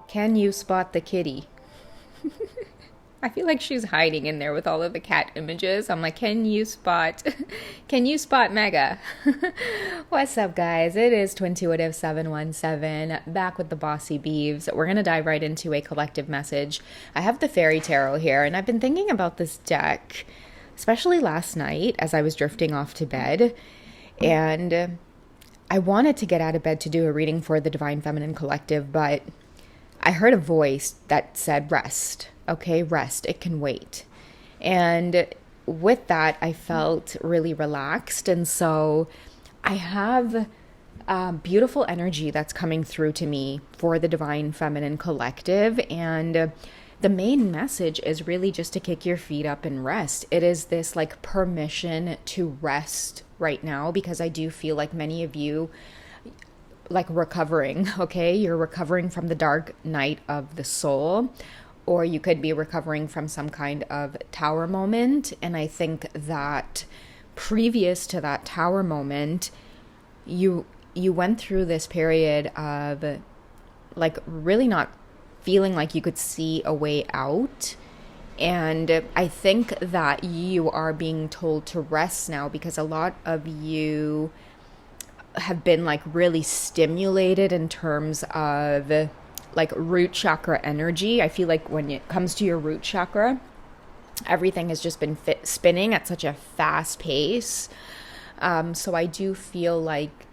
Can you spot the kitty? I feel like she's hiding in there with all of the cat images. I'm like, can you spot, can you spot Mega? What's up, guys? It is Twintuitive 717 back with the Bossy Beeves. We're going to dive right into a collective message. I have the Fairy Tarot here, and I've been thinking about this deck, especially last night as I was drifting off to bed. And I wanted to get out of bed to do a reading for the Divine Feminine Collective, but I heard a voice that said, rest. Okay, rest. It can wait. And with that, I felt really relaxed. And so I have beautiful energy that's coming through to me for the Divine Feminine Collective. And the main message is really just to kick your feet up and rest. It is this like permission to rest right now, because I do feel like many of you like recovering, okay? You're recovering from the dark night of the soul, or you could be recovering from some kind of tower moment. And I think that previous to that tower moment, you went through this period of like really not feeling like you could see a way out. And I think that you are being told to rest now, because a lot of you have been like really stimulated in terms of like root chakra energy. I feel like when it comes to your root chakra, everything has just been spinning at such a fast pace. So I do feel like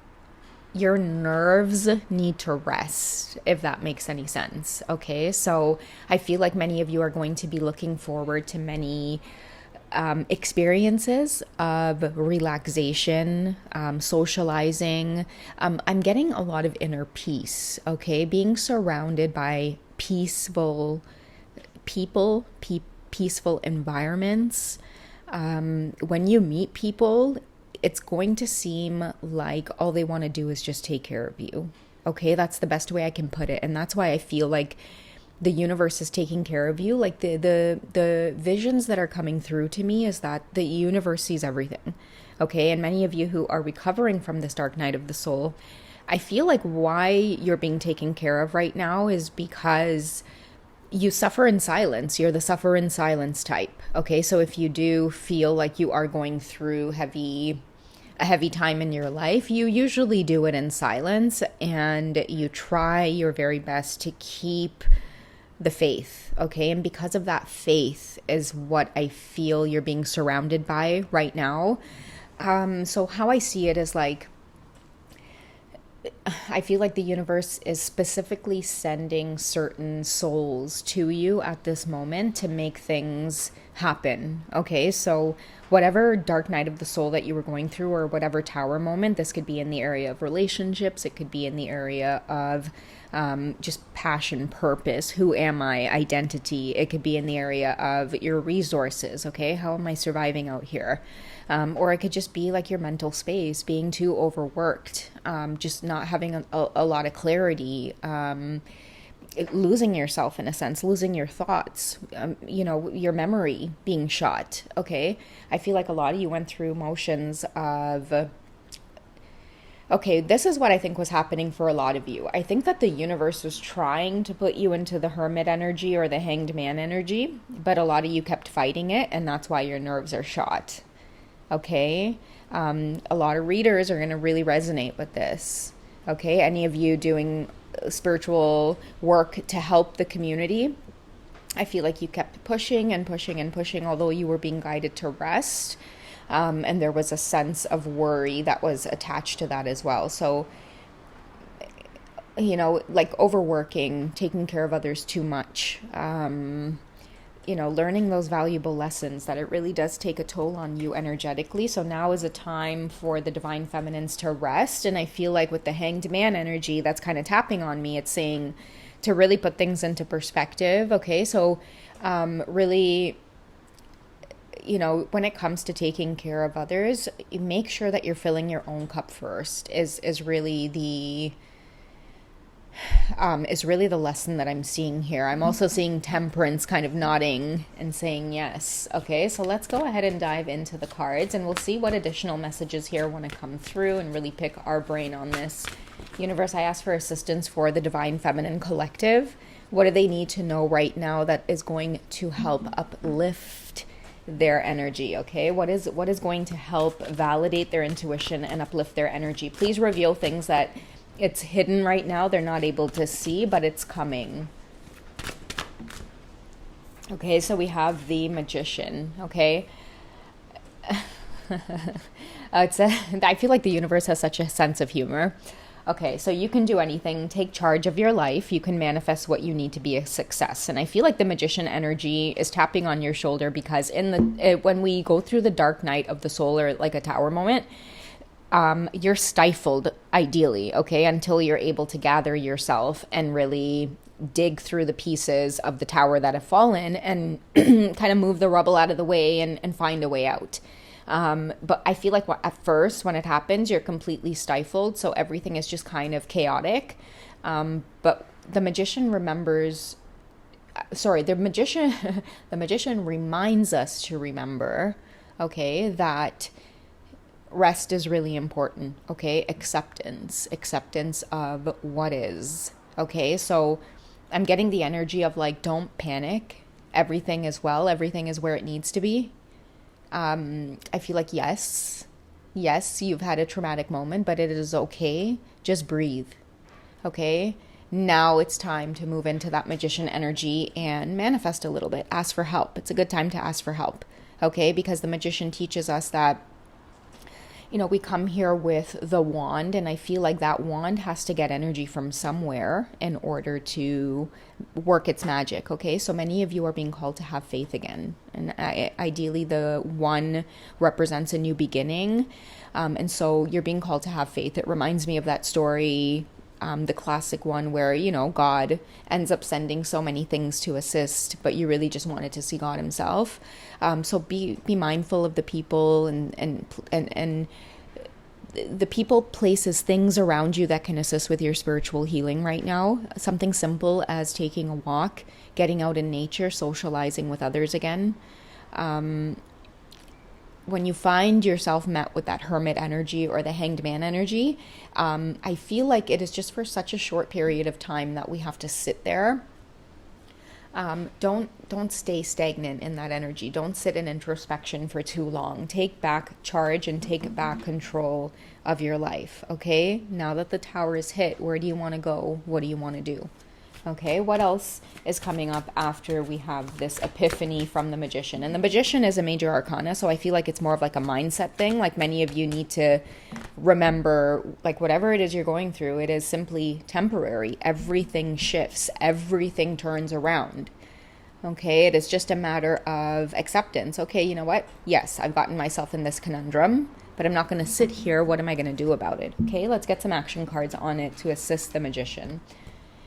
your nerves need to rest, if that makes any sense. Okay, so I feel like many of you are going to be looking forward to many experiences of relaxation, socializing. I'm getting a lot of inner peace, okay? Being surrounded by peaceful people, peaceful environments. When you meet people, it's going to seem like all they want to do is just take care of you, okay? That's the best way I can put it. And that's why I feel like the universe is taking care of you. Like the visions that are coming through to me is that the universe sees everything. Okay. And many of you who are recovering from this dark night of the soul, I feel like why you're being taken care of right now is because you suffer in silence. You're the suffer in silence type. Okay. So if you do feel like you are going through a heavy time in your life, you usually do it in silence, and you try your very best to keep the faith, okay? And because of that faith is what I feel you're being surrounded by right now. So how I see it is like, I feel like the universe is specifically sending certain souls to you at this moment to make things happen, okay? So whatever dark night of the soul that you were going through, or whatever tower moment, this could be in the area of relationships, it could be in the area of just passion, purpose, who am I, identity. It could be in the area of your resources, okay? How am I surviving out here? Or it could just be like your mental space, being too overworked, just not having a lot of clarity, losing yourself in a sense, losing your thoughts, your memory being shot, okay? I feel like a lot of you went through motions of, okay, this is what I think was happening for a lot of you. I think that the universe was trying to put you into the hermit energy or the hanged man energy, but a lot of you kept fighting it, and that's why your nerves are shot. Okay, a lot of readers are going to really resonate with this. Okay, any of you doing spiritual work to help the community, I feel like you kept pushing and pushing and pushing, although you were being guided to rest. And there was a sense of worry that was attached to that as well. So, like overworking, taking care of others too much, learning those valuable lessons, that it really does take a toll on you energetically. So now is a time for the Divine Feminines to rest. And I feel like with the Hanged Man energy that's kind of tapping on me, it's saying to really put things into perspective. Okay, so really, when it comes to taking care of others, make sure that you're filling your own cup first is really the lesson that I'm seeing here. I'm also seeing Temperance kind of nodding and saying yes. Okay, so let's go ahead and dive into the cards, and we'll see what additional messages here want to come through and really pick our brain on this. Universe, I ask for assistance for the Divine Feminine Collective. What do they need to know right now that is going to help uplift their energy? Okay, what is going to help validate their intuition and uplift their energy? Please reveal things that it's hidden right now, they're not able to see, but it's coming. Okay, so we have the Magician. Okay. I feel like the universe has such a sense of humor. Okay, so you can do anything. Take charge of your life. You can manifest what you need to be a success. And I feel like the Magician energy is tapping on your shoulder, because when we go through the dark night of the soul, or like a tower moment, you're stifled, ideally, okay, until you're able to gather yourself and really dig through the pieces of the tower that have fallen and kind of move the rubble out of the way and find a way out. But I feel like at first, when it happens, you're completely stifled, so everything is just kind of chaotic. But the Magician remembers, the Magician reminds us to remember, okay, that rest is really important, okay? Acceptance of what is, okay? So I'm getting the energy of like, don't panic. Everything is well. Everything is where it needs to be. I feel like, yes, you've had a traumatic moment, but it is okay. Just breathe. Okay. Now it's time to move into that Magician energy and manifest a little bit. Ask for help. It's a good time to ask for help. Okay. Because the Magician teaches us that, we come here with the wand, and I feel like that wand has to get energy from somewhere in order to work its magic, okay? So many of you are being called to have faith again. And ideally, the one represents a new beginning. And so you're being called to have faith. It reminds me of that story, the classic one where, God ends up sending so many things to assist, but you really just wanted to see God himself. So be mindful of the people and the people, places, things around you that can assist with your spiritual healing right now. Something simple as taking a walk, getting out in nature, socializing with others again. When you find yourself met with that hermit energy or the hanged man energy, I feel like it is just for such a short period of time that we have to sit there. Don't stay stagnant in that energy. Don't sit in introspection for too long. Take back charge and take back control of your life. Okay. Now that the tower is hit, where do you want to go? What do you want to do? Okay. What else is coming up after we have this epiphany from the Magician? And the Magician is a major arcana, so I feel like it's more of like a mindset thing. Like, many of you need to remember, like, whatever it is you're going through, it is simply temporary. Everything shifts. Everything turns around. Okay, it is just a matter of acceptance. Okay, you know what? Yes, I've gotten myself in this conundrum, but I'm not going to sit here. What am I going to do about it? Okay, let's get some action cards on it to assist the Magician.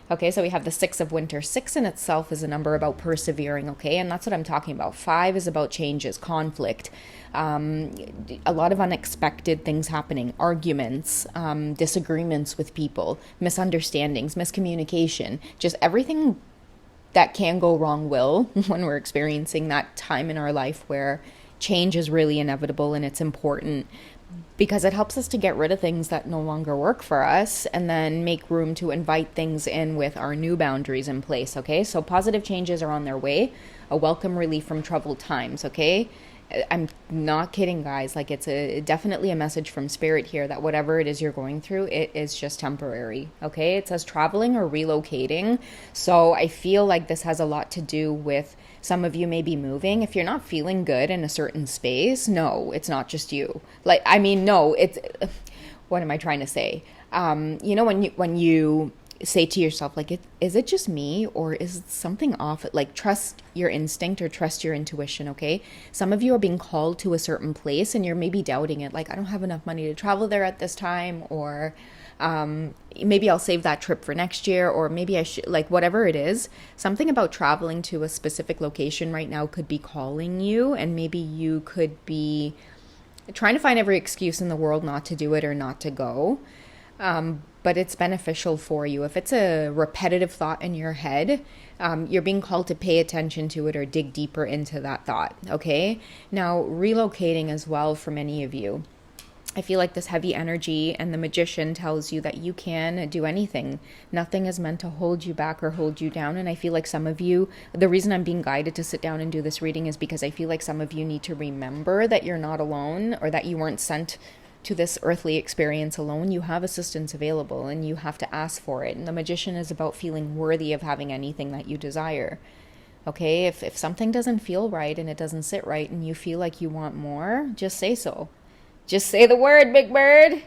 Okay, so we have the 6 of Winter. 6 in itself is a number about persevering, okay? And that's what I'm talking about. 5 is about changes, conflict, a lot of unexpected things happening, arguments, disagreements with people, misunderstandings, miscommunication, just everything that can go wrong will when we're experiencing that time in our life where change is really inevitable and it's important, because it helps us to get rid of things that no longer work for us and then make room to invite things in with our new boundaries in place, okay? So positive changes are on their way, a welcome relief from troubled times, okay? I'm not kidding, guys. Like, it's definitely a message from Spirit here that whatever it is you're going through, it is just temporary, okay? It says traveling or relocating. So I feel like this has a lot to do with some of you may be moving. If you're not feeling good in a certain space, no, it's not just you. Like, I mean, no, it's, what am I trying to say? When you say to yourself, like, is it just me or is something off? Like, trust your instinct or trust your intuition, okay? Some of you are being called to a certain place and you're maybe doubting it. Like, I don't have enough money to travel there at this time, or maybe I'll save that trip for next year, or maybe I should, like, whatever it is. Something about traveling to a specific location right now could be calling you, and maybe you could be trying to find every excuse in the world not to do it or not to go. But it's beneficial for you. If it's a repetitive thought in your head, you're being called to pay attention to it or dig deeper into that thought, okay? Now, relocating as well for many of you. I feel like this heavy energy and the magician tells you that you can do anything. Nothing is meant to hold you back or hold you down. And I feel like some of you, the reason I'm being guided to sit down and do this reading is because I feel like some of you need to remember that you're not alone, or that you weren't sent to this earthly experience alone. You have assistance available and you have to ask for it. And the magician is about feeling worthy of having anything that you desire. Okay, if something doesn't feel right and it doesn't sit right and you feel like you want more, just say so. Just say the word, Big Bird,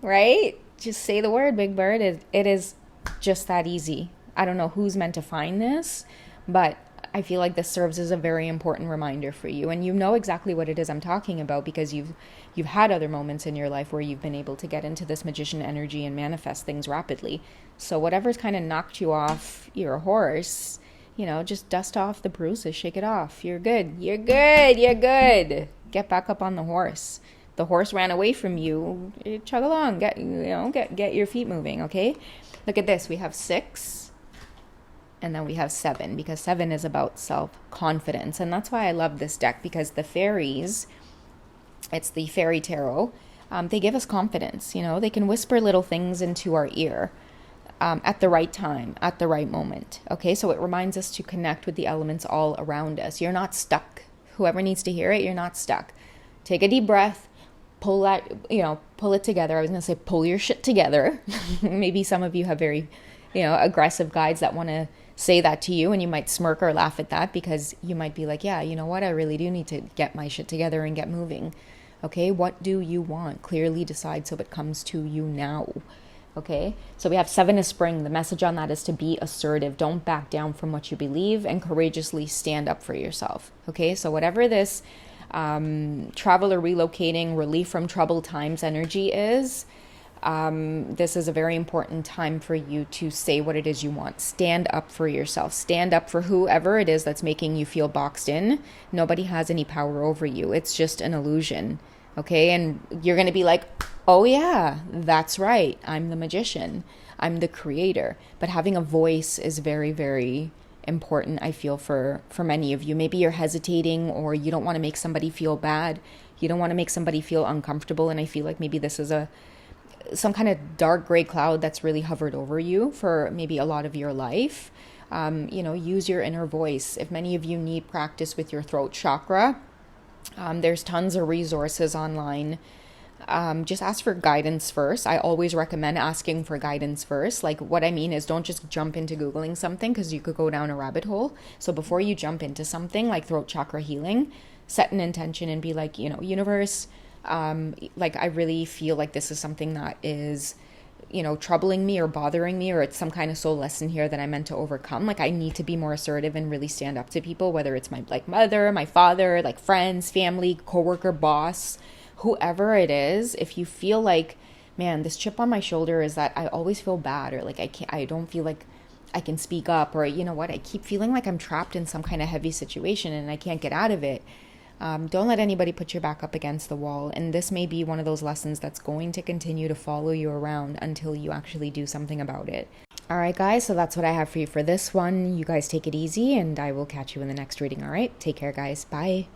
right? Just say the word, Big Bird. It is just that easy. I don't know who's meant to find this, but I feel like this serves as a very important reminder for you. And you know exactly what it is I'm talking about, because you've had other moments in your life where you've been able to get into this magician energy and manifest things rapidly. So whatever's kind of knocked you off your horse, just dust off the bruises, shake it off. You're good. You're good. You're good. Get back up on the horse. The horse ran away from you. Chug along. Get your feet moving, okay? Look at this. We have 6 and then we have 7, because 7 is about self-confidence. And that's why I love this deck, because the fairies, it's the fairy tarot, they give us confidence. They can whisper little things into our ear at the right time, at the right moment. Okay, so it reminds us to connect with the elements all around us. You're not stuck. Whoever needs to hear it, you're not stuck. Take a deep breath. Pull it together. I was going to say pull your shit together. Maybe some of you have very, aggressive guides that want to say that to you, and you might smirk or laugh at that, because you might be like, yeah, you know what? I really do need to get my shit together and get moving. Okay, what do you want? Clearly decide so it comes to you now. Okay, so we have 7 of spring. The message on that is to be assertive. Don't back down from what you believe, and courageously stand up for yourself. Okay, so whatever this travel or relocating, relief from troubled times energy is, this is a very important time for you to say what it is you want. Stand up for yourself. Stand up for whoever it is that's making you feel boxed in. Nobody has any power over you. It's just an illusion. Okay, and you're going to be like, oh yeah, that's right. I'm the magician. I'm the creator. But having a voice is very, very important, I feel, for many of you. Maybe you're hesitating, or you don't want to make somebody feel bad. You don't want to make somebody feel uncomfortable. And I feel like maybe this is some kind of dark gray cloud that's really hovered over you for maybe a lot of your life. Use your inner voice. If many of you need practice with your throat chakra, there's tons of resources online. Just ask for guidance first. I always recommend asking for guidance first. Like, what I mean is, don't just jump into Googling something, because you could go down a rabbit hole. So before you jump into something like throat chakra healing, set an intention and be like, universe, I really feel like this is something that is, troubling me or bothering me, or it's some kind of soul lesson here that I'm meant to overcome. Like, I need to be more assertive and really stand up to people, whether it's my mother, my father, friends, family, coworker, boss, whoever it is. If you feel like, man, this chip on my shoulder is that I always feel bad, or I don't feel like I can speak up, or I keep feeling like I'm trapped in some kind of heavy situation and I can't get out of it. Don't let anybody put your back up against the wall. And this may be one of those lessons that's going to continue to follow you around until you actually do something about it. All right, guys, so that's what I have for you for this one. You guys take it easy, and I will catch you in the next reading. All right, take care, guys. Bye.